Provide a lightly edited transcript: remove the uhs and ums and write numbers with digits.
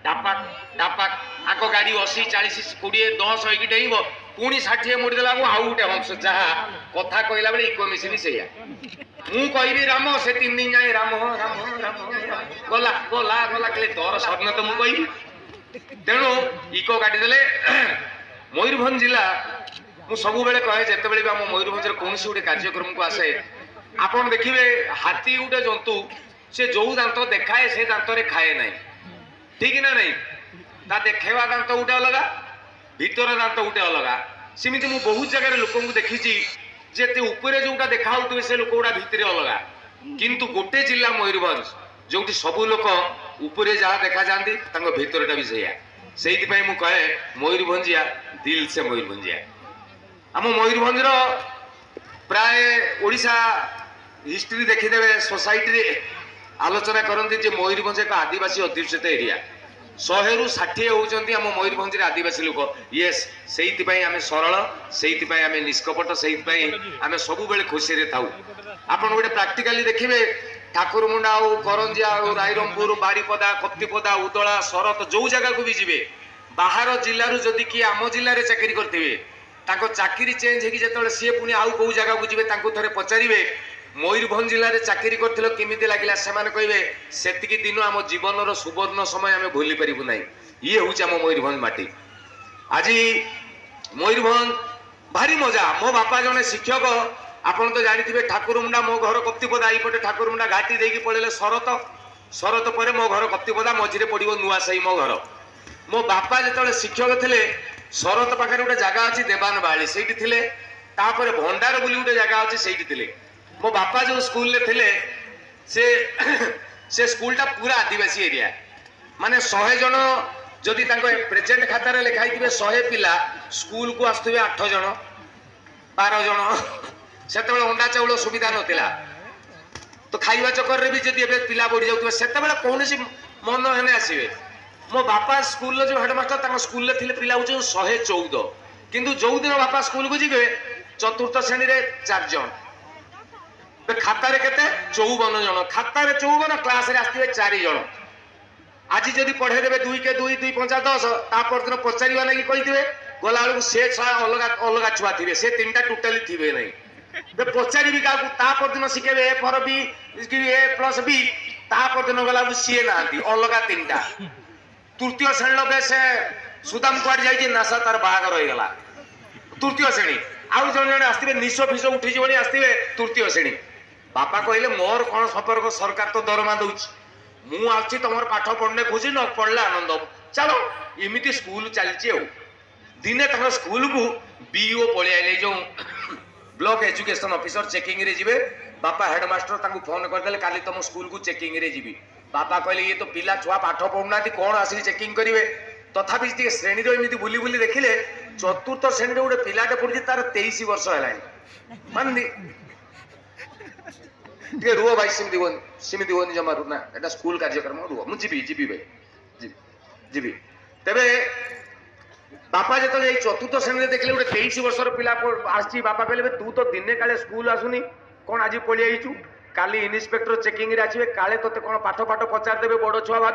डापाक डापाक आग गाड़ी 80 40 20 10 होगी डेब पुणी 60 मोड़देला आउ गोटे हंस जहाँ कथा कहला बेले इको मिशन से मु कहबी राम से 3 दिन जाए राम राम राम गला गला गला कहले तोर स्वप्न तो मु कहबी तेणु इको काटिदेले मयूरभंज जिला मु सब बेले कहे जिते आम मयूरभंज कौन गोटे कार्यक्रम को आसे आपन देखिए हाथी गोटे जंतु से जो दांत देखाए से दांत रे खाए ना ठीक ना नहीं ता देखेवा दांत गोटे अलगा भीतर दांत गोटे अलगा सेमती मु बहुत जगह लोक देखी जे उपरे जोटा देखा से लोक गुड़ा भितर अलगा किंतु गोटे जिला मयूरभंज जो सबू लोक उपरे जहाँ देखा जाती भितरटा भी से कहे मयूरभंजिया दिल से मयूरभंजिया आम मयूरभंज प्राय ओडिशा हिस्ट्री देखीदे सोसाइटी आलोचना करती जे मयूरभंज एक आदिवासी अध्युषित एरिया 100 रु 60 होउचंती आम मयूरभंज आदिवासी लोक येस से सरल से निष्कपट से सब बेले खुशी रे थाउ आपन गोटे प्राक्टिकली देखिए ठाकुरमुंडा करंजिया रायरंगपुर बारिपदा कत्तिपदा उदला शरत जो जगह को भी जी बाहर जिलूर जदि किए आम जिले में चाकरी करते चाकरी चेंज होगी सी पुणी आउ कौ जगह को जी थे पचारे मयूरभंज जिले में चाकरी करमी लगे से कहे से दिन आम जीवन सुवर्ण समय आम भूली पारू ना ये हूँ आम मयूरभंज माटी आज मयूरभंज भारी मजा मो बापा जड़े शिक्षक आपन तो जानी ठाकुरमुंडा मो घर कत्तिपदा यपटे ठाकुरमुंडा घाटी देकी पड़े शरत शरत पर मो घर कत्तिपदा मझे पड़ो नुआसाई मो घर मो बापा जो शिक्षक थे शरत पाखे गोटे जगह अच्छी देवान बाड़ी से भंडार बोली गोटे जगह अच्छी से मो बापा जो स्कूल थे से स्कूलटा पूरा आदिवासी एरिया माने 100 जन जदि प्रेजेंट खाता लिखाई 100 पिला स्कूल को आसुवे 8 जन 12 जन से अंडा चाउल सुविधा नाला तो खाइबा चक्कर भी जब पिला बढ़ी जाऊे से कौन मन हेने आसवे मो बापा स्कूल जो हेडमास्टर स्कूल थे पिला हूँ 114 किंतु जो दिन बापा स्कूल को जी चतुर्थ श्रेणी 4 जन खातार केते 54 जन खातार 54 क्लास रे आसथिबे 4 जन आज जदि पढ़े देबे 2 के 2 2 5 10 ता परदिन पचारिबा लागि कहिथिबे गला बेलू से अलग अलग छुआ थिबे से 3टा टोटली थिबे नहीं पचारि भी क्या ता परदिन शिखेबे A for B A plus B ता परदिन गला सी ना अलग 3टा तृतीय श्रेणी बे से सुदाम कुआड जाई नासा तार बाहागर हो गला तृतीय श्रेणी आउ जन जन आसथिबे निशो फिशो उठी जीवनी आसथिबे तृतीय श्रेणी बापा कहले मोर कौन संपर्क सरकार तो दरमा दउछि मु आछि तमर पाठ पढ़ने खुशी न पढ़ले आनंद चलो इमिति स्कूल चलछि दिने तक स्कूल को बीओ पळि आइले जो ब्लॉक एजुकेशन ऑफिसर चेकिंग रे जिबे बापा हेडमास्टर तांको फोन करदेले काली तुम स्कूल को चेकिंग रे जिबी बापा कहले ये तो पिला छुआ पाठ पढ़ुना कौन आसी चेकिंग करेंगे तथापि श्रेणी एमती बुली बुली देखिले चतुर्थ श्रेणी गोटे पिलाटे पड़ी तार 23 वर्ष है मान रुह भाई सेमती होनी जमा रू ना एटा स्कूल कार्यक्रम रुह मुझे जीवी भाई जीवी तेरे बापा जो चतुर्थ श्रेणी देखले गोटे 23 वर्षर पिला आसी बापा कहले तू तो दिने काले स्कूल आसुनी कौन आज पलि आईचु काली इन्स्पेक्टर चेकिंग रे आसीबे काले तोते कौन पाठ पाठ पचार देबे बड़ छुआ भाभी